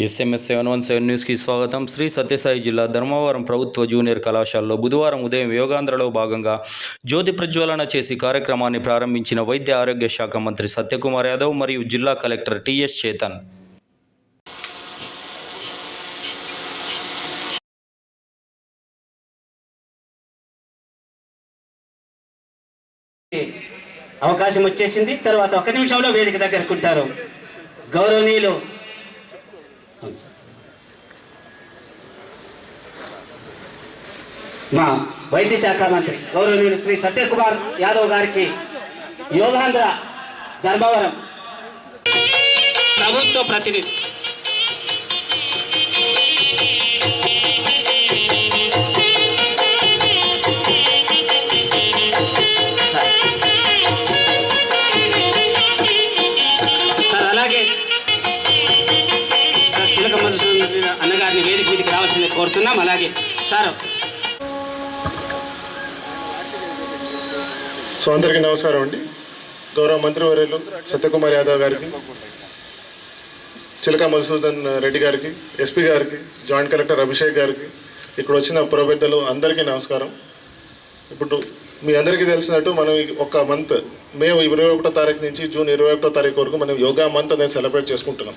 SMS 717 న్యూస్కి స్వాగతం. శ్రీ సత్యసాయి జిల్లా ధర్మవరం ప్రభుత్వ జూనియర్ కళాశాలలో బుధవారం ఉదయం యోగాంధ్రలో భాగంగా జ్యోతి ప్రజ్వలన చేసి కార్యక్రమాన్ని ప్రారంభించిన వైద్య ఆరోగ్య శాఖ మంత్రి సత్యకుమార్ యాదవ్ మరియు జిల్లా కలెక్టర్ టిఎస్ చేతన్. అవకాశం వచ్చేసింది. తర్వాత 1 నిమిషంలో వేదిక దగ్గరకుంటారు గౌరవనీయులు మా వైద్య శాఖ మంత్రి గౌరవనీయులు శ్రీ సత్యకుమార్ యాదవ్ గారికి యోగాంధ్ర ధర్మవరం ప్రభుత్వ ప్రతినిధి అన్నగారిని వేదిక మీదకి రావాల్సింది కోరుతున్నాం. అలాగే సార్ అందరికీ నమస్కారం అండి. గౌరవ మంత్రివర్యులు సత్యకుమార్ యాదవ్ గారికి, చిలక మధుసూదన్ రెడ్డి గారికి, ఎస్పీ గారికి, జాయింట్ కలెక్టర్ అభిషేక్ గారికి, ఇక్కడ వచ్చిన పురోపెద్దలు అందరికీ నమస్కారం. ఇప్పుడు మీ అందరికీ తెలిసినట్టు మనం ఒక మంత్ మే 21వ తారీఖు నుంచి జూన్ 21వ తారీఖు వరకు మనం యోగా మంత్ అనేది సెలబ్రేట్ చేసుకుంటున్నాం.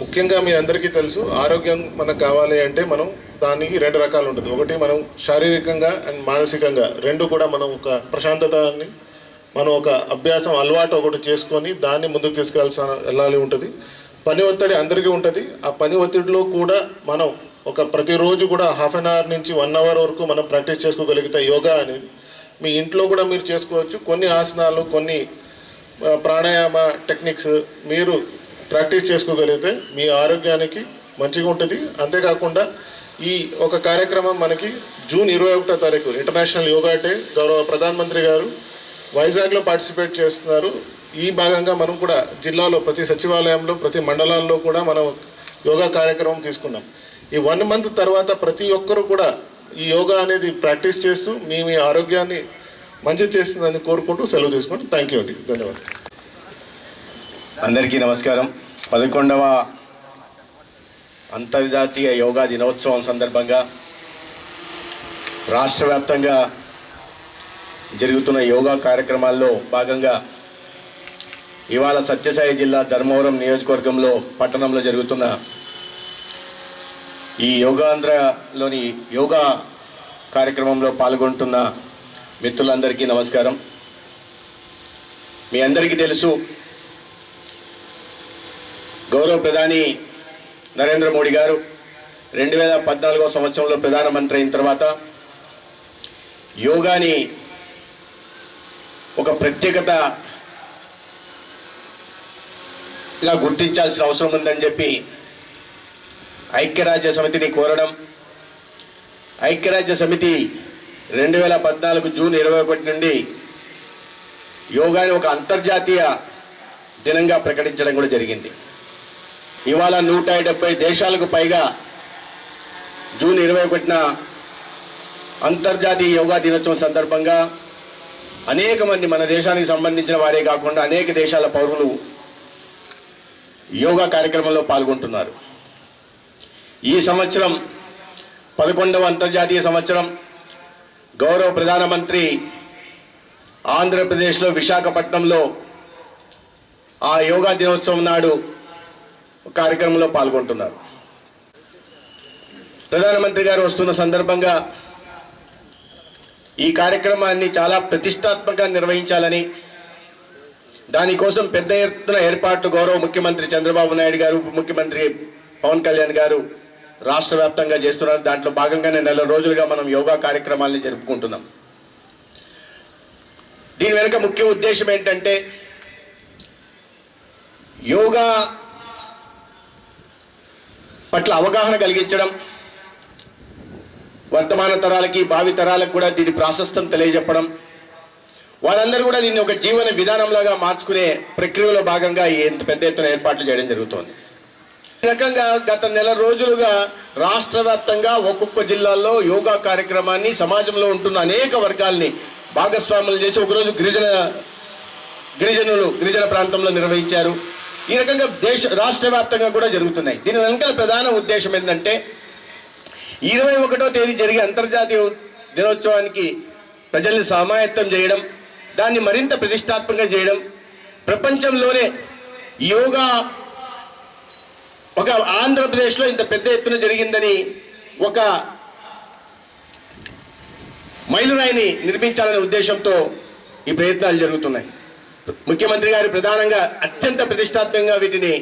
ముఖ్యంగా మీ అందరికీ తెలుసు, ఆరోగ్యం మనకు కావాలి అంటే మనం దానికి 2 రకాలు ఉంటుంది. ఒకటి మనం శారీరకంగా అండ్ మానసికంగా రెండు కూడా మనం ఒక ప్రశాంతతని మనం ఒక అభ్యాసం అలవాటు ఒకటి చేసుకొని దాన్ని ముందుకు వెళ్ళాలి ఉంటుంది. పని ఒత్తిడి అందరికీ ఉంటుంది. ఆ పని ఒత్తిడిలో కూడా మనం ఒక ప్రతిరోజు కూడా ½ అన్ అవర్ నుంచి 1 అవర్ వరకు మనం ప్రాక్టీస్ చేసుకోగలిగితే యోగా అనేది మీ ఇంట్లో కూడా మీరు చేసుకోవచ్చు. కొన్ని ఆసనాలు, కొన్ని ప్రాణాయామ టెక్నిక్స్ మీరు ప్రాక్టీస్ చేసుకోగలిగితే మీ ఆరోగ్యానికి మంచిగా ఉంటుంది. అంతేకాకుండా ఈ ఒక కార్యక్రమం మనకి జూన్ 21వ తారీఖు ఇంటర్నేషనల్ యోగా డే గౌరవ ప్రధానమంత్రి గారు వైజాగ్లో పార్టిసిపేట్ చేస్తున్నారు. ఈ భాగంగా మనం కూడా జిల్లాలో ప్రతి సచివాలయంలో, ప్రతి మండలాల్లో కూడా మనం యోగా కార్యక్రమం తీసుకున్నాం. ఈ 1 మంత్ తర్వాత ప్రతి ఒక్కరూ కూడా ఈ యోగా అనేది ప్రాక్టీస్ చేస్తూ మీ ఆరోగ్యాన్ని మంచి చేస్తుందని కోరుకుంటూ సెలవు తీసుకుంటూ థ్యాంక్ యూ అండి. ధన్యవాదాలు. అందరికీ నమస్కారం. 11వ అంతర్జాతీయ యోగా దినోత్సవం సందర్భంగా రాష్ట్ర వ్యాప్తంగా జరుగుతున్న యోగా కార్యక్రమాల్లో భాగంగా ఇవాళ సత్యసాయి జిల్లా ధర్మవరం నియోజకవర్గంలో పట్టణంలో జరుగుతున్న ఈ యోగాంధ్రలోని యోగా కార్యక్రమంలో పాల్గొంటున్న మిత్రులందరికీ నమస్కారం. మీ అందరికీ తెలుసు, గౌరవ ప్రధాని నరేంద్ర మోడీ గారు 2014వ సంవత్సరంలో ప్రధానమంత్రి అయిన తర్వాత యోగాని ఒక ప్రత్యేకతగా గుర్తించాల్సిన అవసరం ఉందని చెప్పి ఐక్యరాజ్య సమితిని కోరడం, ఐక్యరాజ్య సమితి 2014 జూన్ 21 నుండి యోగాని ఒక అంతర్జాతీయ దినంగా ప్రకటించడం కూడా జరిగింది. ఇవాళ 170 దేశాలకు పైగా జూన్ 21న అంతర్జాతీయ యోగా దినోత్సవం సందర్భంగా అనేక మంది మన దేశానికి సంబంధించిన వారే కాకుండా అనేక దేశాల పౌరులు యోగా కార్యక్రమంలో పాల్గొంటున్నారు. ఈ సంవత్సరం 11వ అంతర్జాతీయ సంవత్సరం గౌరవ ప్రధానమంత్రి ఆంధ్రప్రదేశ్లో విశాఖపట్నంలో ఆ యోగా దినోత్సవం నాడు కార్యక్రమంలో పాల్గొంటున్నారు. ప్రధానమంత్రి గారు వస్తున్న సందర్భంగా ఈ కార్యక్రమాన్ని చాలా ప్రతిష్టాత్మకంగా నిర్వహించాలని, దానికోసం పెద్ద ఎత్తున ఏర్పాట్లు గౌరవ ముఖ్యమంత్రి చంద్రబాబు నాయుడు గారు, ఉప ముఖ్యమంత్రి పవన్ కళ్యాణ్ గారు రాష్ట్ర వ్యాప్తంగా చేస్తున్నారు. దాంట్లో భాగంగానే 4 రోజులుగా మనం యోగా కార్యక్రమాల్ని జరుపుకుంటున్నాం. దీని వెనుక ముఖ్య ఉద్దేశం ఏంటంటే యోగా పట్ల అవగాహన కలిగించడం, వర్తమాన తరాలకి భావి తరాలకు కూడా దీని ప్రాశస్త్యం తెలియజెప్పడం, వారందరూ కూడా దీన్ని ఒక జీవన విధానంలాగా మార్చుకునే ప్రక్రియలో భాగంగా పెద్ద ఎత్తున ఏర్పాట్లు చేయడం జరుగుతోంది. ఈ రకంగా గత 4 రోజులుగా రాష్ట్ర వ్యాప్తంగా ఒక్కొక్క జిల్లాల్లో యోగా కార్యక్రమాన్ని సమాజంలో ఉంటున్న అనేక వర్గాల్ని భాగస్వాములు చేసి ఒకరోజు గిరిజన ప్రాంతంలో నిర్వహించారు. ఈ రకంగా రాష్ట్ర వ్యాప్తంగా కూడా జరుగుతున్నాయి. దీని వెనుకల ప్రధాన ఉద్దేశం ఏంటంటే 21వ తేదీ జరిగే అంతర్జాతీయ దినోత్సవానికి ప్రజల్ని సమాయత్తం చేయడం, దాన్ని మరింత ప్రతిష్టాత్మకంగా చేయడం, ప్రపంచంలోనే యోగా ఒక ఆంధ్రప్రదేశ్లో ఇంత పెద్ద ఎత్తున జరిగిందని ఒక మైలురాయిని నిర్మించాలనే ఉద్దేశంతో ఈ ప్రయత్నాలు జరుగుతున్నాయి. ముఖ్యమంత్రి గారు ప్రధానంగా అత్యంత ప్రతిష్టాత్మకంగా వీటిని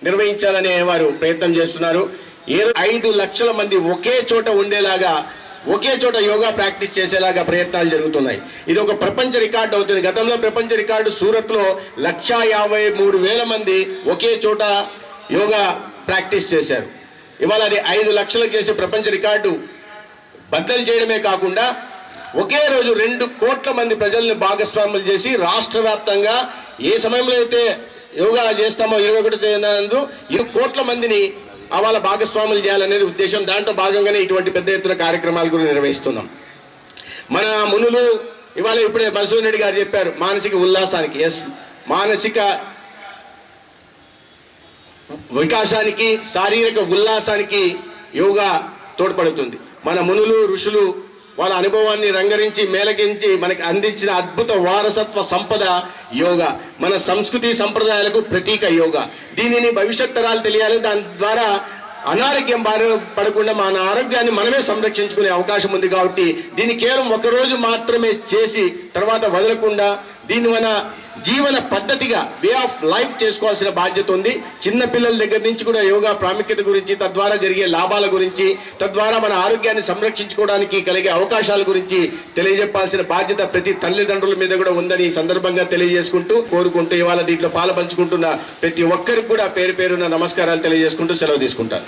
నిర్వహించాలనే వారు ప్రయత్నం చేస్తున్నారు. 5 లక్షల మంది ఒకే చోట ఉండేలాగా, ఒకే చోట యోగా ప్రాక్టీస్ చేసేలాగా ప్రయత్నాలు జరుగుతున్నాయి. ఇది ఒక ప్రపంచ రికార్డు అవుతుంది. గతంలో ప్రపంచ రికార్డు సూరత్లో 1,53,000 మంది ఒకే చోట యోగా ప్రాక్టీస్ చేశారు. ఇవాళ అది 5 లక్షలకు చేసే ప్రపంచ రికార్డు బద్దలు చేయడమే కాకుండా ఒకే రోజు 2 కోట్ల మంది ప్రజల్ని భాగస్వాములు చేసి రాష్ట్ర వ్యాప్తంగా ఏ సమయంలో అయితే యోగా చేస్తామో 21వ తేదీన 2 కోట్ల మందిని వాళ్ళ భాగస్వాములు చేయాలనేది ఉద్దేశం. దాంట్లో భాగంగానే ఇటువంటి పెద్ద ఎత్తున కార్యక్రమాలు కూడా నిర్వహిస్తున్నాం. మన మునులు ఇప్పుడే మధుసూదన్ రెడ్డి గారు చెప్పారు, మానసిక ఉల్లాసానికి, మానసిక వికాసానికి, శారీరక ఉల్లాసానికి యోగా తోడ్పడుతుంది. మన మునులు ఋషులు వాళ్ళ అనుభవాన్ని రంగరించి మేళగించి మనకి అందించిన అద్భుత వారసత్వ సంపద యోగా. మన సంస్కృతి సంప్రదాయాలకు ప్రతీక యోగా. దీనిని భవిష్యత్ తరాలు తెలియాలి. దాని ద్వారా అనారోగ్యం బారిన పడకుండా మన ఆరోగ్యాన్ని మనమే సంరక్షించుకునే అవకాశం ఉంది. కాబట్టి దీన్ని కేవలం ఒకరోజు మాత్రమే చేసి తర్వాత వదలకుండా దీన్ని మన జీవన పద్ధతిగా, వే ఆఫ్ లైఫ్ చేసుకోవాల్సిన బాధ్యత ఉంది. చిన్న పిల్లల దగ్గర నుంచి కూడా యోగా ప్రాముఖ్యత గురించి, తద్వారా జరిగే లాభాల గురించి, తద్వారా మన ఆరోగ్యాన్ని సంరక్షించుకోవడానికి కలిగే అవకాశాల గురించి తెలియజెప్పాల్సిన బాధ్యత ప్రతి తల్లిదండ్రుల మీద కూడా ఉందని ఈ సందర్భంగా తెలియజేసుకుంటూ కోరుకుంటూ ఇవాళ దీంట్లో పాలు పంచుకుంటున్న ప్రతి ఒక్కరికి కూడా పేరు పేరున నమస్కారాలు తెలియజేసుకుంటూ సెలవు తీసుకుంటాను.